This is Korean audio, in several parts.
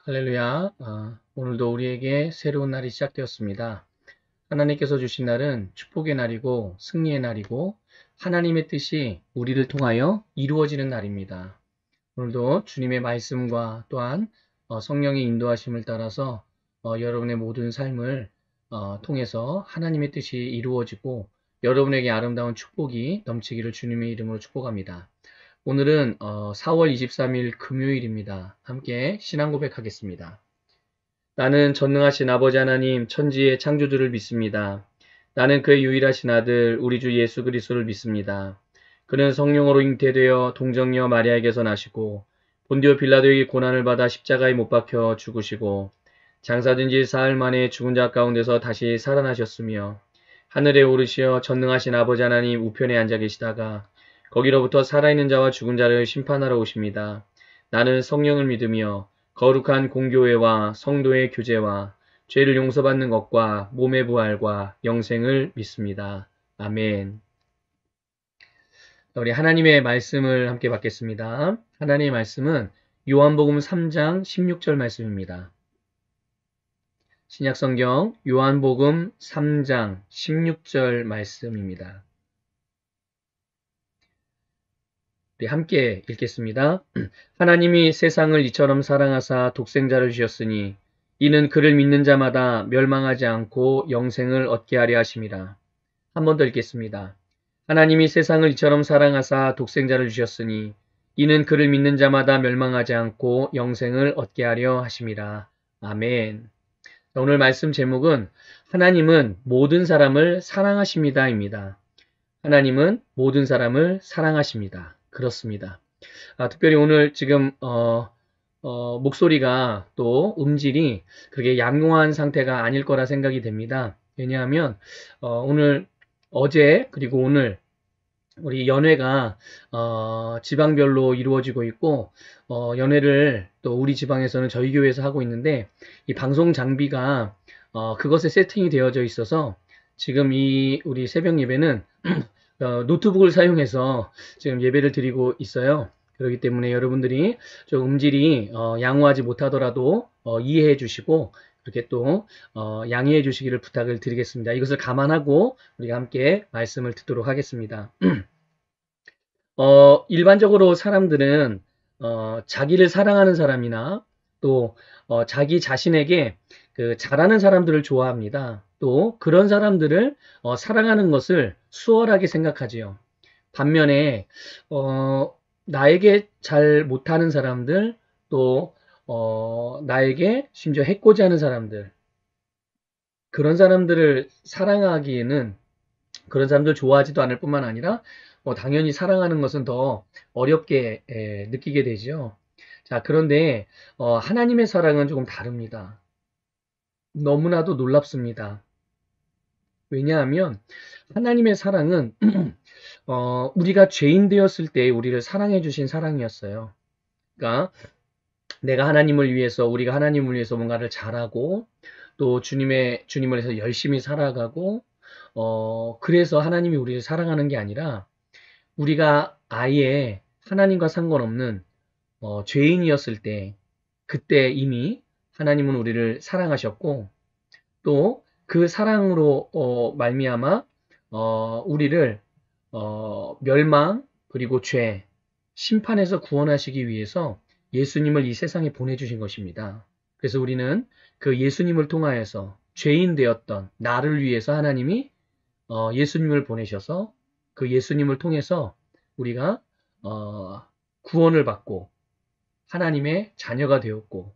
할렐루야. 오늘도 우리에게 새로운 날이 시작되었습니다. 하나님께서 주신 날은 축복의 날이고 승리의 날이고 하나님의 뜻이 우리를 통하여 이루어지는 날입니다. 오늘도 주님의 말씀과 또한 성령의 인도하심을 따라서 여러분의 모든 삶을 통해서 하나님의 뜻이 이루어지고 여러분에게 아름다운 축복이 넘치기를 주님의 이름으로 축복합니다. 오늘은 4월 23일 금요일입니다. 함께 신앙 고백하겠습니다. 나는 전능하신 아버지 하나님 천지의 창조주를 믿습니다. 나는 그의 유일하신 아들 우리 주 예수 그리스도를 믿습니다. 그는 성령으로 잉태되어 동정녀 마리아에게서 나시고 본디오 빌라도에게 고난을 받아 십자가에 못 박혀 죽으시고 장사된 지 사흘 만에 죽은 자 가운데서 다시 살아나셨으며 하늘에 오르시어 전능하신 아버지 하나님 우편에 앉아 계시다가 거기로부터 살아있는 자와 죽은 자를 심판하러 오십니다. 나는 성령을 믿으며 거룩한 공교회와 성도의 교제와 죄를 용서받는 것과 몸의 부활과 영생을 믿습니다. 아멘. 우리 하나님의 말씀을 함께 받겠습니다. 하나님의 말씀은 요한복음 3장 16절 말씀입니다. 신약성경 요한복음 3장 16절 말씀입니다. 함께 읽겠습니다. 하나님이 세상을 이처럼 사랑하사 독생자를 주셨으니 이는 그를 믿는 자마다 멸망하지 않고 영생을 얻게 하려 하심이라. 한 번 더 읽겠습니다. 하나님이 세상을 이처럼 사랑하사 독생자를 주셨으니 이는 그를 믿는 자마다 멸망하지 않고 영생을 얻게 하려 하심이라. 아멘. 오늘 말씀 제목은 하나님은 모든 사람을 사랑하십니다입니다. 하나님은 모든 사람을 사랑하십니다. 그렇습니다. 특별히 오늘 지금 목소리가 또 음질이 그렇게 양호한 상태가 아닐 거라 생각이 됩니다. 왜냐하면 오늘 어제 그리고 오늘 우리 연회가 지방별로 이루어지고 있고 연회를 또 우리 지방에서는 저희 교회에서 하고 있는데 이 방송 장비가 그것에 세팅이 되어져 있어서 지금 이 우리 새벽 예배는 노트북을 사용해서 지금 예배를 드리고 있어요. 그렇기 때문에 여러분들이 좀 음질이 양호하지 못하더라도 이해해 주시고 그렇게 또 양해해 주시기를 부탁을 드리겠습니다. 이것을 감안하고 우리가 함께 말씀을 듣도록 하겠습니다. 일반적으로 사람들은 자기를 사랑하는 사람이나 또 자기 자신에게 그 잘하는 사람들을 좋아합니다. 또 그런 사람들을 사랑하는 것을 수월하게 생각하지요. 반면에 나에게 잘 못하는 사람들 또 나에게 심지어 해코지 하는 사람들 그런 사람들을 사랑하기에는 그런 사람들 좋아하지도 않을 뿐만 아니라 당연히 사랑하는 것은 더 어렵게 느끼게 되죠. 자, 그런데 하나님의 사랑은 조금 다릅니다. 너무나도 놀랍습니다. 왜냐하면 하나님의 사랑은 우리가 죄인 되었을 때 우리를 사랑해 주신 사랑이었어요. 그러니까 내가 하나님을 위해서 우리가 하나님을 위해서 뭔가를 잘하고 또 주님을 위해서 열심히 살아가고 그래서 하나님이 우리를 사랑하는 게 아니라 우리가 아예 하나님과 상관없는 죄인이었을 때 그때 이미 하나님은 우리를 사랑하셨고 또 그 사랑으로 말미암아 우리를 멸망 그리고 죄 심판에서 구원하시기 위해서 예수님을 이 세상에 보내주신 것입니다. 그래서 우리는 그 예수님을 통하여서 죄인 되었던 나를 위해서 하나님이 예수님을 보내셔서 그 예수님을 통해서 우리가 구원을 받고 하나님의 자녀가 되었고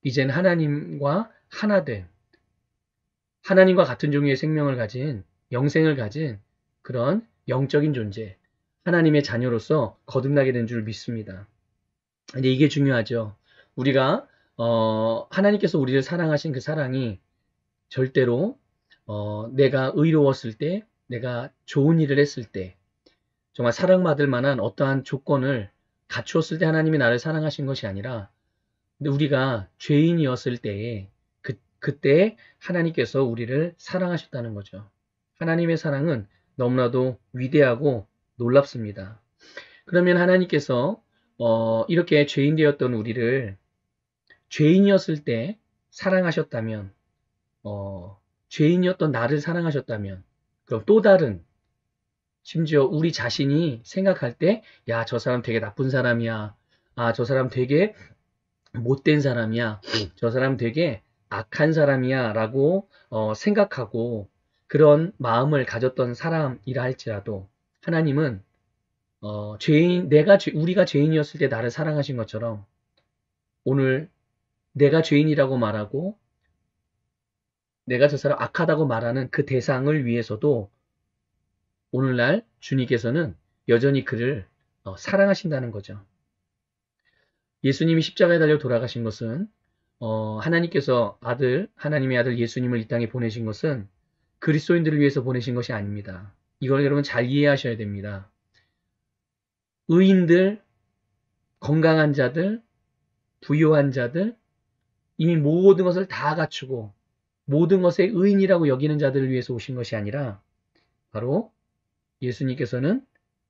이젠 하나님과 하나 된 하나님과 같은 종류의 생명을 가진 영생을 가진 그런 영적인 존재 하나님의 자녀로서 거듭나게 된 줄 믿습니다. 근데 이게 중요하죠. 우리가 하나님께서 우리를 사랑하신 그 사랑이 절대로 내가 의로웠을 때 내가 좋은 일을 했을 때 정말 사랑받을 만한 어떠한 조건을 갖추었을 때 하나님이 나를 사랑하신 것이 아니라 우리가 죄인이었을 때에 그때 하나님께서 우리를 사랑하셨다는 거죠. 하나님의 사랑은 너무나도 위대하고 놀랍습니다. 그러면 하나님께서 이렇게 죄인 되었던 우리를 죄인이었을 때 사랑하셨다면, 죄인이었던 나를 사랑하셨다면, 그럼 또 다른, 심지어 우리 자신이 생각할 때, 야, 저 사람 되게 나쁜 사람이야. 아, 저 사람 되게 못된 사람이야. 저 사람 되게 악한 사람이야. 라고 생각하고 그런 마음을 가졌던 사람이라 할지라도 하나님은 우리가 죄인이었을 때 나를 사랑하신 것처럼 오늘 내가 죄인이라고 말하고 내가 저 사람 악하다고 말하는 그 대상을 위해서도 오늘날 주님께서는 여전히 그를 사랑하신다는 거죠. 예수님이 십자가에 달려 돌아가신 것은 하나님께서 하나님의 아들 예수님을 이 땅에 보내신 것은 그리스도인들을 위해서 보내신 것이 아닙니다. 이걸 여러분 잘 이해하셔야 됩니다. 의인들, 건강한 자들, 부유한 자들, 이미 모든 것을 다 갖추고 모든 것에 의인이라고 여기는 자들을 위해서 오신 것이 아니라 바로 예수님께서는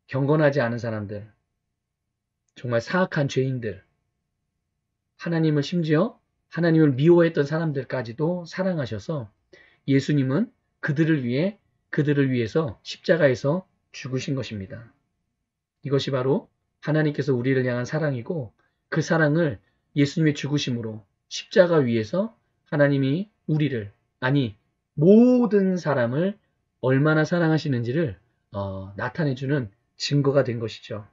경건하지 않은 사람들, 정말 사악한 죄인들, 심지어 하나님을 미워했던 사람들까지도 사랑하셔서 예수님은 그들을 위해서 십자가에서 죽으신 것입니다. 이것이 바로 하나님께서 우리를 향한 사랑이고 그 사랑을 예수님의 죽으심으로 십자가 위에서 하나님이 모든 사람을 얼마나 사랑하시는지를 나타내주는 증거가 된 것이죠.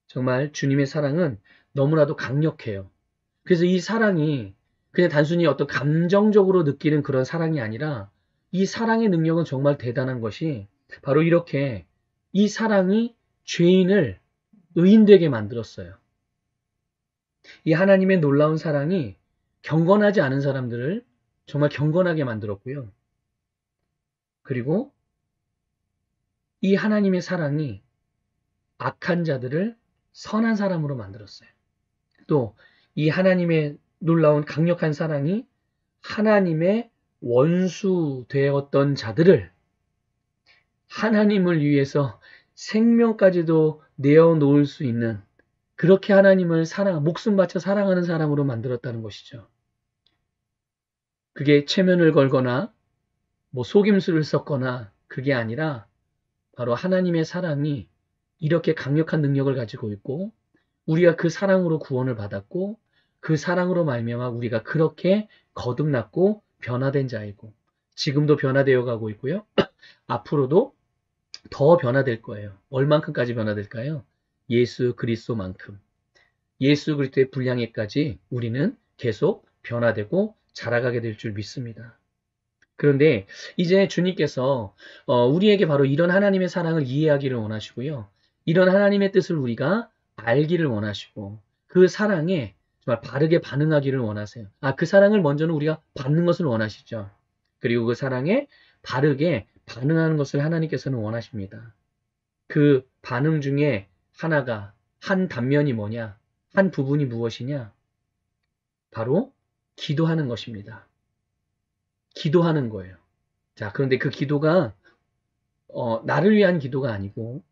정말 주님의 사랑은 너무나도 강력해요. 그래서 이 사랑이 그냥 단순히 어떤 감정적으로 느끼는 그런 사랑이 아니라 이 사랑의 능력은 정말 대단한 것이 바로 이렇게 이 사랑이 죄인을 의인되게 만들었어요. 이 하나님의 놀라운 사랑이 경건하지 않은 사람들을 정말 경건하게 만들었고요. 그리고 이 하나님의 사랑이 악한 자들을 선한 사람으로 만들었어요. 또 이 하나님의 놀라운 강력한 사랑이 하나님의 원수 되었던 자들을 하나님을 위해서 생명까지도 내어놓을 수 있는 그렇게 하나님을 목숨 바쳐 사랑하는 사람으로 만들었다는 것이죠. 그게 체면을 걸거나 속임수를 썼거나 그게 아니라 바로 하나님의 사랑이 이렇게 강력한 능력을 가지고 있고 우리가 그 사랑으로 구원을 받았고 그 사랑으로 말미암아 우리가 그렇게 거듭났고 변화된 자이고 지금도 변화되어 가고 있고요. 앞으로도 더 변화될 거예요. 얼만큼까지 변화될까요? 예수 그리스도만큼. 예수 그리스도의 분량에까지 우리는 계속 변화되고 자라가게 될 줄 믿습니다. 그런데 이제 주님께서 우리에게 바로 이런 하나님의 사랑을 이해하기를 원하시고요. 이런 하나님의 뜻을 우리가 알기를 원하시고 그 사랑에 정말 바르게 반응하기를 원하세요. 그 사랑을 먼저는 우리가 받는 것을 원하시죠. 그리고 그 사랑에 바르게 반응하는 것을 하나님께서는 원하십니다. 그 반응 중에 한 단면이 뭐냐? 한 부분이 무엇이냐? 바로 기도하는 것입니다. 기도하는 거예요. 자, 그런데 그 기도가 나를 위한 기도가 아니고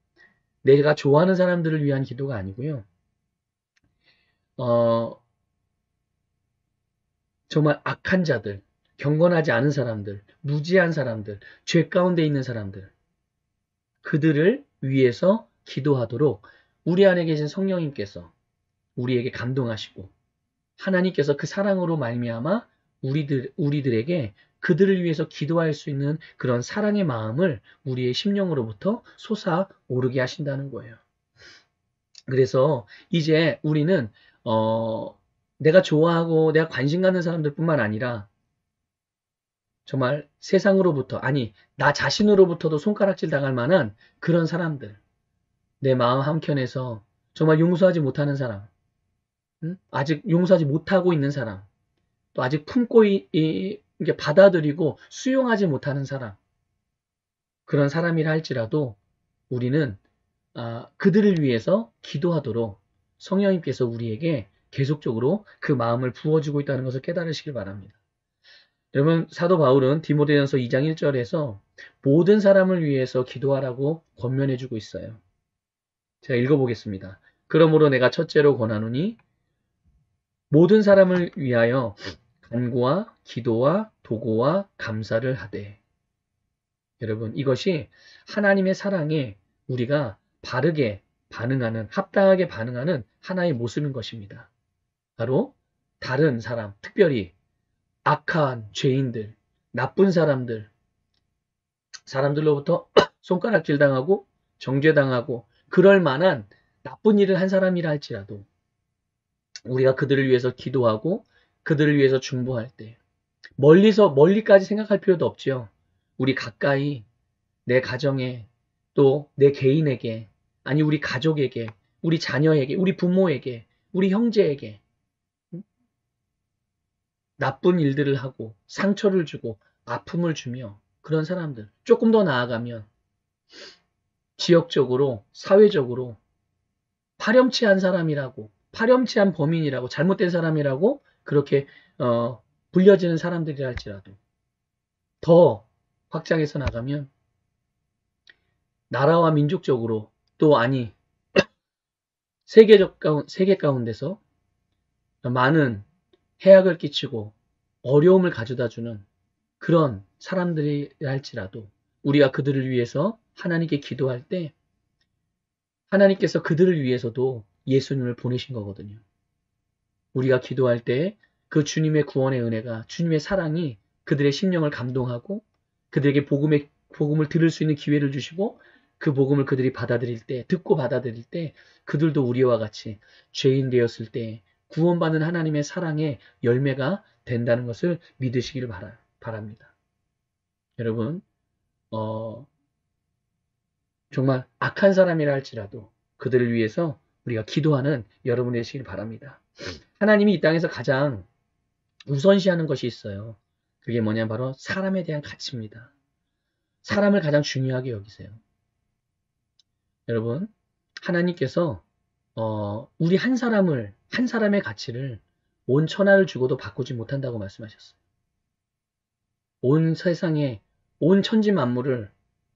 내가 좋아하는 사람들을 위한 기도가 아니고요. 정말 악한 자들, 경건하지 않은 사람들, 무지한 사람들, 죄 가운데 있는 사람들, 그들을 위해서 기도하도록 우리 안에 계신 성령님께서 우리에게 감동하시고 하나님께서 그 사랑으로 말미암아 우리들에게 그들을 위해서 기도할 수 있는 그런 사랑의 마음을 우리의 심령으로부터 솟아오르게 하신다는 거예요. 그래서 이제 우리는 내가 좋아하고 내가 관심 갖는 사람들뿐만 아니라 정말 세상으로부터 나 자신으로부터도 손가락질 당할 만한 그런 사람들, 내 마음 한켠에서 정말 용서하지 못하는 사람, 아직 용서하지 못하고 있는 사람, 또 아직 품고 이게 받아들이고 수용하지 못하는 사람, 그런 사람이라 할지라도 우리는 그들을 위해서 기도하도록 성령님께서 우리에게 계속적으로 그 마음을 부어주고 있다는 것을 깨달으시길 바랍니다. 여러분, 사도 바울은 디모데전서 2장 1절에서 모든 사람을 위해서 기도하라고 권면해주고 있어요. 제가 읽어보겠습니다. 그러므로 내가 첫째로 권하노니 모든 사람을 위하여 간구와 기도와 도고와 감사를 하되. 여러분, 이것이 하나님의 사랑에 우리가 바르게 반응하는, 합당하게 반응하는 하나의 모습인 것입니다. 바로 다른 사람, 특별히 악한 죄인들, 나쁜 사람들로부터 손가락질 당하고 정죄당하고 그럴 만한 나쁜 일을 한 사람이라 할지라도 우리가 그들을 위해서 기도하고 그들을 위해서 중보할 때 멀리까지 생각할 필요도 없지요. 우리 가까이 내 가정에 또 내 개인에게 아니 우리 가족에게 우리 자녀에게 우리 부모에게 우리 형제에게 나쁜 일들을 하고 상처를 주고 아픔을 주며 그런 사람들 조금 더 나아가면 지역적으로 사회적으로 파렴치한 사람이라고 파렴치한 범인이라고 잘못된 사람이라고 그렇게 불려지는 사람들이라 할지라도 더 확장해서 나가면 나라와 민족적으로 또 아니 세계 가운데서 많은 해악을 끼치고 어려움을 가져다주는 그런 사람들이라 할지라도 우리가 그들을 위해서 하나님께 기도할 때 하나님께서 그들을 위해서도 예수님을 보내신 거거든요. 우리가 기도할 때 그 주님의 구원의 은혜가 주님의 사랑이 그들의 심령을 감동하고 그들에게 복음을 들을 수 있는 기회를 주시고 그 복음을 그들이 듣고 받아들일 때 그들도 우리와 같이 죄인 되었을 때 구원받는 하나님의 사랑의 열매가 된다는 것을 믿으시기를 바랍니다. 여러분, 정말 악한 사람이라 할지라도 그들을 위해서 우리가 기도하는 여러분이 되시길 바랍니다. 하나님이 이 땅에서 가장 우선시하는 것이 있어요. 그게 뭐냐면 바로 사람에 대한 가치입니다. 사람을 가장 중요하게 여기세요. 여러분, 하나님께서 우리 한 사람의 가치를 온 천하를 주고도 바꾸지 못한다고 말씀하셨어요. 온 세상에 온 천지 만물을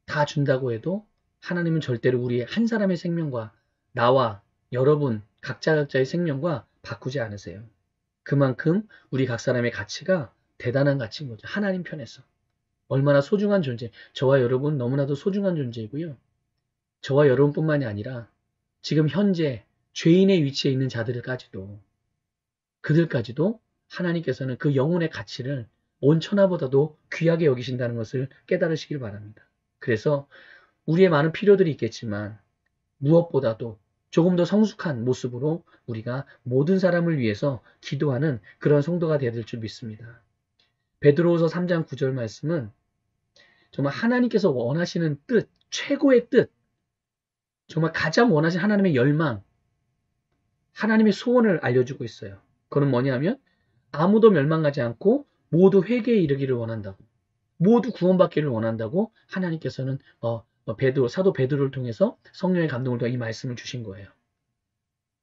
다 준다고 해도 하나님은 절대로 우리 한 사람의 생명과 나와 여러분 각자의 생명과 바꾸지 않으세요. 그만큼 우리 각 사람의 가치가 대단한 가치인 거죠. 하나님 편에서. 얼마나 소중한 존재. 저와 여러분 너무나도 소중한 존재이고요. 저와 여러분뿐만이 아니라 지금 현재 죄인의 위치에 있는 그들까지도 하나님께서는 그 영혼의 가치를 온 천하보다도 귀하게 여기신다는 것을 깨달으시길 바랍니다. 그래서 우리의 많은 필요들이 있겠지만 무엇보다도 조금 더 성숙한 모습으로 우리가 모든 사람을 위해서 기도하는 그런 성도가 되어야 될 줄 믿습니다. 베드로후서 3장 9절 말씀은 정말 하나님께서 원하시는 뜻, 최고의 뜻, 정말 가장 원하시는 하나님의 열망, 하나님의 소원을 알려주고 있어요. 그건 뭐냐면 아무도 멸망하지 않고 모두 회개에 이르기를 원한다고, 모두 구원받기를 원한다고 하나님께서는 사도 베드로를 통해서 성령의 감동을 통해 이 말씀을 주신 거예요.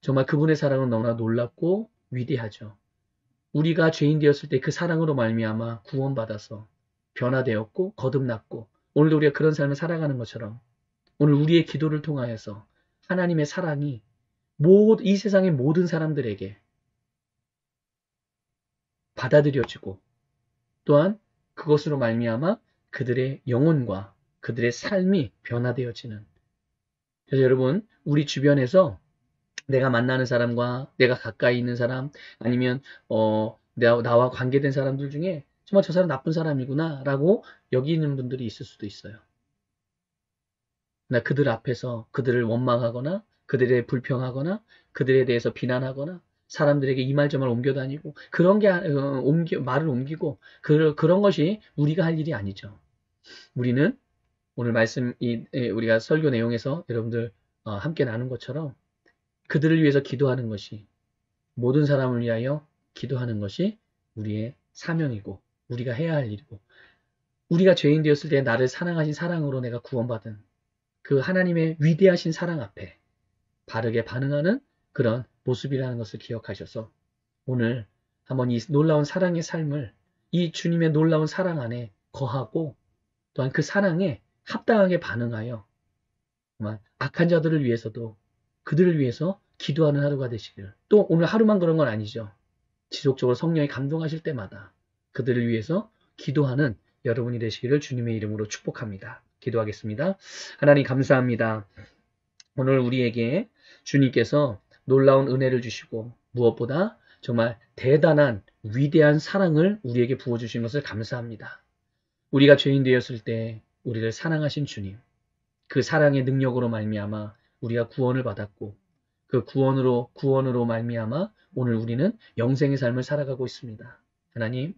정말 그분의 사랑은 너무나 놀랍고 위대하죠. 우리가 죄인 되었을 때 그 사랑으로 말미암아 구원받아서 변화되었고 거듭났고 오늘도 우리가 그런 삶을 살아가는 것처럼 오늘 우리의 기도를 통하여서 하나님의 사랑이 이 세상의 모든 사람들에게 받아들여지고 또한 그것으로 말미암아 그들의 영혼과 그들의 삶이 변화되어지는. 그래서 여러분, 우리 주변에서 내가 만나는 사람과 내가 가까이 있는 사람 아니면 나와 관계된 사람들 중에 정말 저 사람 나쁜 사람이구나 라고 여기는 분들이 있을 수도 있어요. 나 그들 앞에서 그들을 원망하거나 그들에 불평하거나 그들에 대해서 비난하거나 사람들에게 이 말 저 말 옮겨다니고 그런 게 말을 옮기고 그런 것이 우리가 할 일이 아니죠. 우리는 오늘 우리가 설교 내용에서 여러분들 함께 나눈 것처럼 그들을 위해서 기도하는 것이 모든 사람을 위하여 기도하는 것이 우리의 사명이고 우리가 해야 할 일이고 우리가 죄인 되었을 때 나를 사랑하신 사랑으로 내가 구원받은 그 하나님의 위대하신 사랑 앞에 바르게 반응하는 그런 모습이라는 것을 기억하셔서 오늘 한번 이 놀라운 사랑의 삶을 이 주님의 놀라운 사랑 안에 거하고 또한 그 사랑에 합당하게 반응하여 정말 악한 자들을 위해서도 그들을 위해서 기도하는 하루가 되시기를. 또 오늘 하루만 그런 건 아니죠. 지속적으로 성령이 감동하실 때마다 그들을 위해서 기도하는 여러분이 되시기를 주님의 이름으로 축복합니다. 기도하겠습니다. 하나님 감사합니다. 오늘 우리에게 주님께서 놀라운 은혜를 주시고 무엇보다 정말 대단한 위대한 사랑을 우리에게 부어주신 것을 감사합니다. 우리가 죄인 되었을 때 우리를 사랑하신 주님, 그 사랑의 능력으로 말미암아 우리가 구원을 받았고 그 구원으로 말미암아 오늘 우리는 영생의 삶을 살아가고 있습니다. 하나님,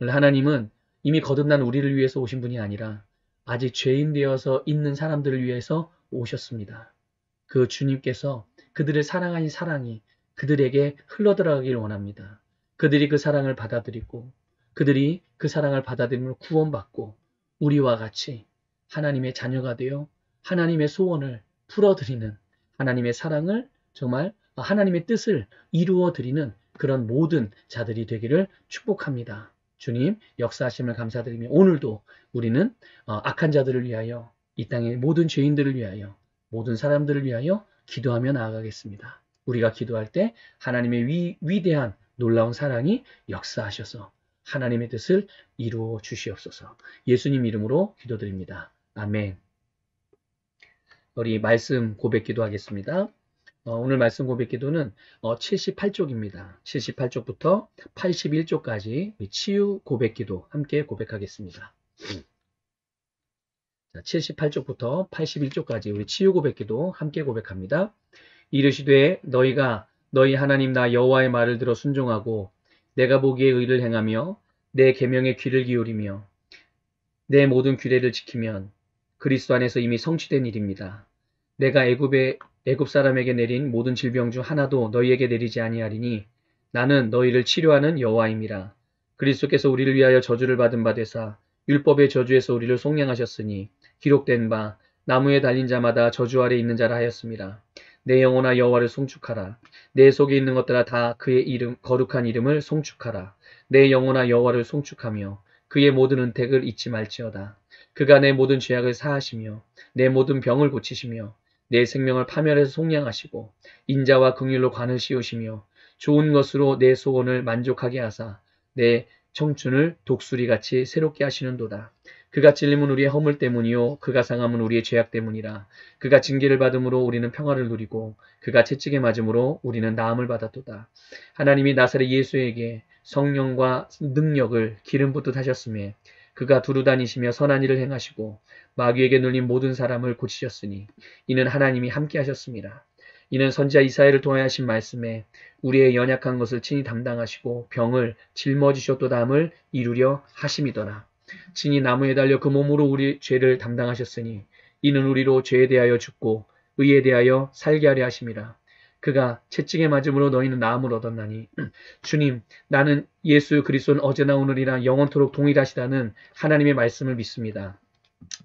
오늘 하나님은 이미 거듭난 우리를 위해서 오신 분이 아니라 아직 죄인 되어서 있는 사람들을 위해서 오셨습니다. 그 주님께서 그들을 사랑하신 사랑이 그들에게 흘러들어가길 원합니다. 그들이 그 사랑을 받아들이고 그들이 그 사랑을 받아들임으로 구원받고 우리와 같이 하나님의 자녀가 되어 하나님의 소원을 풀어드리는 하나님의 사랑을 정말 하나님의 뜻을 이루어드리는 그런 모든 자들이 되기를 축복합니다. 주님 역사하심을 감사드리며 오늘도 우리는 악한 자들을 위하여 이 땅의 모든 죄인들을 위하여 모든 사람들을 위하여 기도하며 나아가겠습니다. 우리가 기도할 때 하나님의 위대한 놀라운 사랑이 역사하셔서 하나님의 뜻을 이루어 주시옵소서. 예수님 이름으로 기도드립니다. 아멘. 우리 말씀 고백 기도하겠습니다. 오늘 말씀 고백 기도는 78쪽입니다. 78쪽부터 81쪽까지 치유 고백 기도 함께 고백하겠습니다. 78쪽부터 81쪽까지 우리 치유 고백 기도 함께 고백합니다. 이르시되 너희가 너희 하나님 나 여호와의 말을 들어 순종하고 내가 보기에 의를 행하며 내 계명에 귀를 기울이며 내 모든 규례를 지키면 그리스도 안에서 이미 성취된 일입니다. 내가 애굽 사람에게 내린 모든 질병 중 하나도 너희에게 내리지 아니하리니 나는 너희를 치료하는 여호와임이라. 그리스도께서 우리를 위하여 저주를 받은 바 되사 율법의 저주에서 우리를 속량하셨으니 기록된 바 나무에 달린 자마다 저주 아래 있는 자라 하였습니다. 내 영혼아 여호와를 송축하라. 내 속에 있는 것들아 다 그의 이름 거룩한 이름을 송축하라. 내 영혼아 여호와를 송축하며 그의 모든 은택을 잊지 말지어다. 그가 내 모든 죄악을 사하시며 내 모든 병을 고치시며 내 생명을 파멸해서 속량하시고 인자와 긍휼로 관을 씌우시며 좋은 것으로 내 소원을 만족하게 하사 내 청춘을 독수리같이 새롭게 하시는도다. 그가 찔림은 우리의 허물 때문이요 그가 상함은 우리의 죄악 때문이라. 그가 징계를 받음으로 우리는 평화를 누리고 그가 채찍에 맞음으로 우리는 나음을 받았도다. 하나님이 나사렛 예수에게 성령과 능력을 기름 붓듯 하셨음에 그가 두루다니시며 선한 일을 행하시고 마귀에게 눌린 모든 사람을 고치셨으니 이는 하나님이 함께 하셨습니다. 이는 선지자 이사야를 통하여 하신 말씀에 우리의 연약한 것을 친히 담당하시고 병을 짊어지셨도다 함을 이루려 하심이더라. 친히 나무에 달려 그 몸으로 우리 죄를 담당하셨으니 이는 우리로 죄에 대하여 죽고 의에 대하여 살게 하려 하심이라. 그가 채찍에 맞음으로 너희는 나음을 얻었나니 주님 나는 예수 그리스도는 어제나 오늘이나 영원토록 동일하시다는 하나님의 말씀을 믿습니다.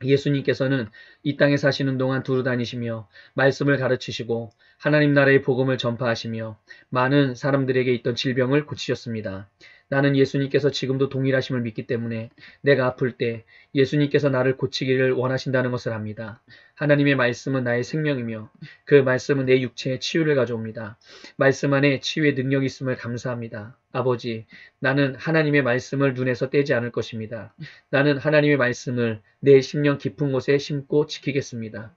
예수님께서는 이 땅에 사시는 동안 두루 다니시며 말씀을 가르치시고 하나님 나라의 복음을 전파하시며 많은 사람들에게 있던 질병을 고치셨습니다. 나는 예수님께서 지금도 동일하심을 믿기 때문에 내가 아플 때 예수님께서 나를 고치기를 원하신다는 것을 압니다. 하나님의 말씀은 나의 생명이며 그 말씀은 내 육체에 치유를 가져옵니다. 말씀 안에 치유의 능력이 있음을 감사합니다. 아버지, 나는 하나님의 말씀을 눈에서 떼지 않을 것입니다. 나는 하나님의 말씀을 내 심령 깊은 곳에 심고 지키겠습니다.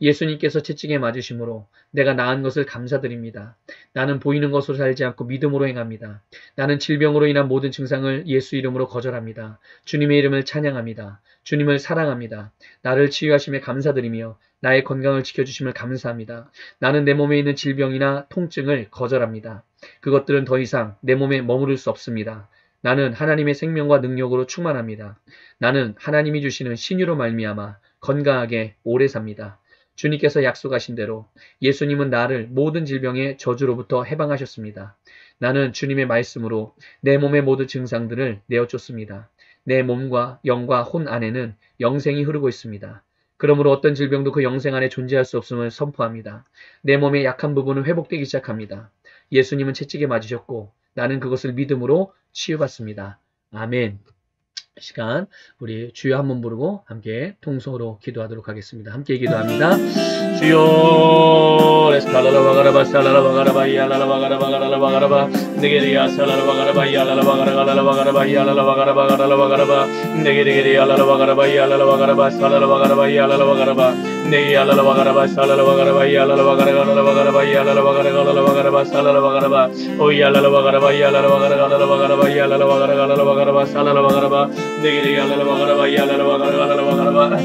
예수님께서 채찍에 맞으심으로 내가 나은 것을 감사드립니다. 나는 보이는 것으로 살지 않고 믿음으로 행합니다. 나는 질병으로 인한 모든 증상을 예수 이름으로 거절합니다. 주님의 이름을 찬양합니다. 주님을 사랑합니다. 나를 치유하심에 감사드리며 나의 건강을 지켜주심을 감사합니다. 나는 내 몸에 있는 질병이나 통증을 거절합니다. 그것들은 더 이상 내 몸에 머무를 수 없습니다. 나는 하나님의 생명과 능력으로 충만합니다. 나는 하나님이 주시는 신유로 말미암아 건강하게 오래 삽니다. 주님께서 약속하신 대로 예수님은 나를 모든 질병의 저주로부터 해방하셨습니다. 나는 주님의 말씀으로 내 몸의 모든 증상들을 내어쫓습니다. 내 몸과 영과 혼 안에는 영생이 흐르고 있습니다. 그러므로 어떤 질병도 그 영생 안에 존재할 수 없음을 선포합니다. 내 몸의 약한 부분은 회복되기 시작합니다. 예수님은 채찍에 맞으셨고 나는 그것을 믿음으로 치유받습니다. 아멘. 시간 우리 주여 한번 부르고 함께 통성으로 기도하도록 하겠습니다. 함께 기도합니다. 주여 레스칼라라바가라바 살라라바가라바 이알라라바가라바가라바가라바 네게리아 살라라바가라바 이알라라바가라바가라바가라바 이알라라바가라바가라바가라바 네게리게리 알라라바가라바 이알라라바가라바 살라라바가라바 이알라라바가라바 네이알라라바가라바 살라라바가라바 이알라라바가라바가라바 이알라라바가라바가라바 살라라바가라바 오이알라라바가라바 이알라라바가라바가라바 이알라라바가라바가라바 살라라바가라바 네게리 알라라바가라바 이알라라바가라바가라바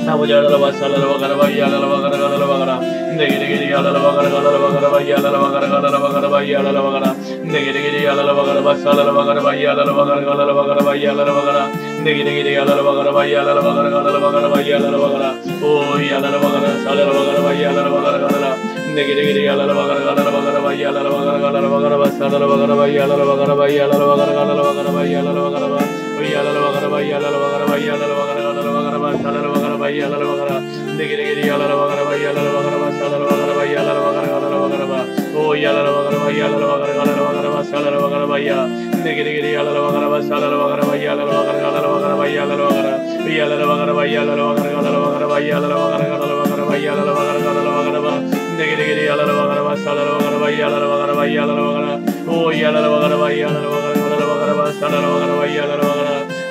아버지 알라라바 살라라바가라바 이알라라바가라바가라바 네게리 알라라바가라바가라바 이알라라바가라바가라바 이알라라바가라 네게리 알라라바가라바 살라라바가라바 이알라라바가라바가라바 이알라라바가라 네게리 알라라바가라바 이알라라바가라바가라바 이알라라바가라 오 이알라라바가라 살라라바가라바 이알라라바가라바가라 네게리 알라라바가라바가라바가라바 이알라라바가라바가라바 살라라바가라바 이알라라바가라바 이알라라바가라바가라바 이알라라바가라바 이알라라바가라바 이알라라바가라바 이알라라바가라바가라바 살라라바가라바 이알라라바가라 네게리 알라라바가라바 이알라라바가라바 살라라바가라바 이알라라바가라바가라바 오 이알라라바가라바 이알라라바가라바가라바 살라라바가라바 이야 네게리 알라라바가라바 살라라바가라바 이알라라바가라바가라바 이알라라바가라 이알라라바가라바 이알라라바가라바가라바 이알라라바가라바가라바 이알라라바가라바가라바 네게리 알라라바가라바 살라라바가라바 이알라라바가라바 이알라라바가라 오 이알라라바가라바 이알라라바가라바가라바 살라라바가라바 이알라라바가라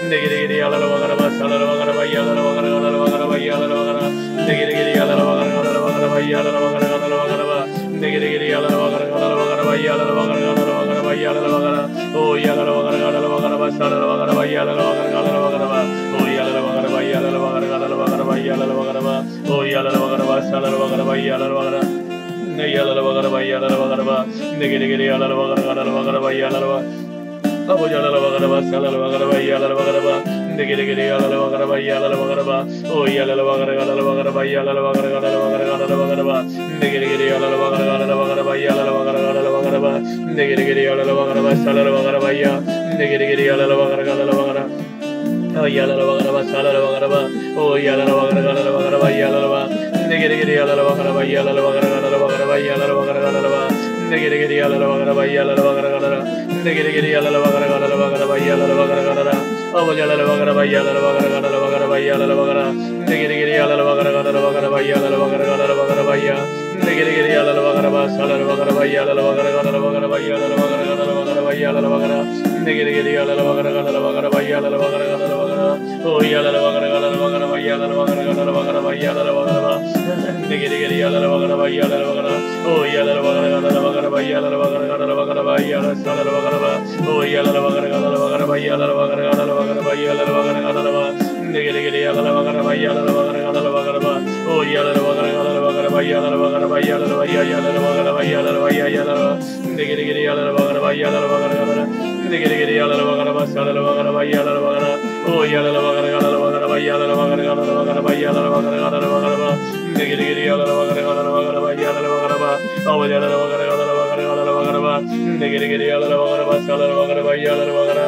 네게리 알라라바가라바 살라라바가라바 이알라라바가라바가라바 이알라라바가라 네게리 알라라바가라바가라바 이알라라바가라바가라바 네게리 알라라바가라바가라바 이알라라바가라바가라바 이알라라바가라 오 이알라라바가라바가라바 살라라바가라바 이알라라바가라바가라바 오 이알라라바가라바 이알라라바가라바가라바 이알라라바가라바 오 이알라라바가라바 살라라바가라바 이알라라바가라 네 이알라라바가라바 이알라라바가라바 네게리 알라라바가라바가라바 이알라라바 아버지 알라라바가라바 살라라바가라바 이알라라바가라바 네게리 알라라바가라바 이알라라바가라바 오 이알라라바가라바가라바 이알라라바가라바가라바가라바가라바 네게리 알라라바가라바가라바 이알라라바가라바가라바 네게리 알라라바가라바 살라라바가라바 이야 네게리 알라라바가라바가라바가라 이알라라바가라바 살라라바가라바 오 이알라라바가라바가라바 이알라라바 네게리 알라라바가라바 이알라라바가라바가라바 이알라라바가라바가라바 네게리 알라라바가라바 이알라라바가라바가라 네게리 알라라바가라바가라바가라바 이알라라바가라바가라 아버지 알라라바가라바 이알라라바가라바가라바 이알라라바가라 네게리 알라라바가라바가라바가라바 이알라라바가라바가라바 이야 네게리 알라라바가라바 살라라바가라바 이알라라바가라바가라바 이알라라바가라바가라바 이알라라바가라 네게리 알라라바가라바가라바가라바 이알라라바가라바가라바 오 이알라라바가라바가라바가라바 이알라라바가라바가라바 이알라라바가라바 네게리 알라라바가라바 이알라라바가라 오 이알라라바가라바가라바 이알라라바가라바가라바 이알라살라라바가라바 오 이알라라바가라바가라바 이알라라바가라바가라바 이알라라바가라바가라바 네게리 알라라바가라바 이알라라바가라바가라바 오 이알라라바가라바가라바 이알라라바가라바 이알라라바 이알라라바가라바 이알라라바 이알라라바 네게리 알라라바가라바 이알라라바가라바가라 네게리 알라라바가라바 살라라바가라바 이알라라바가라 오 이알라라바가라바가라바 이알라라바가라바가라바 이알라라바가라바가라바 네게리 알라라바가라바가라바 이알라라바가라바 아버지 알라라바가라바가라바가라바 네게리 알라라바가라바 살라라바가라바 이알라라바가라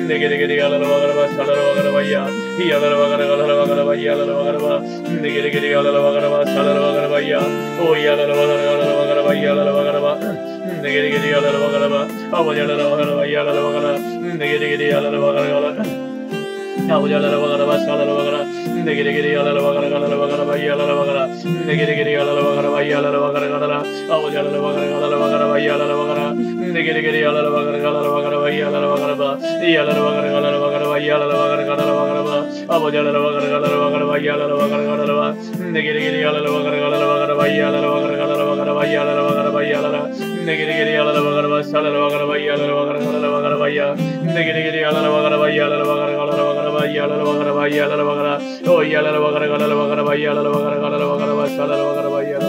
네게리 알라라바가라바 살라라바가라바 이야 이알라라바가라바가라바 이알라라바가라바 네게리 알라라바가라바 살라라바가라바 이야 오 이알라라바가라바가라바 이알라라바가라바 네게리 알라라바가라바 아버지 알라라바가라바 이알라라바가라 네게리 알라라바가라바 아버지 알라라바가라바 살라라바가라 네게리 알라라바가라바가라바 이알라라바가라 네게리 알라라바가라바 이알라라바가라가라 아버지 알라라바가라바가라바 이알라라바가라 네게리 알라라바가라바가라바 이알라라바가라바 이알라라바가라바가라바 이알라라바가라바가라바 아버지 알라라바가라바가라바 이알라라바가라바가라바 네게리 알라라바가라바가라바 이알라라바가라바가라바 이알라라바가라바 이알라라 네게리 알라라바가라바 살라라바가라바 이알라라바가라바가라바 이야 네게리 알라라바가라바 이알라라바가라바가라바 이알라라바가라바 이알라라바가라 오 이알라라바가라바가라바 이알라라바가라바가라바 살라라바가라바 이알라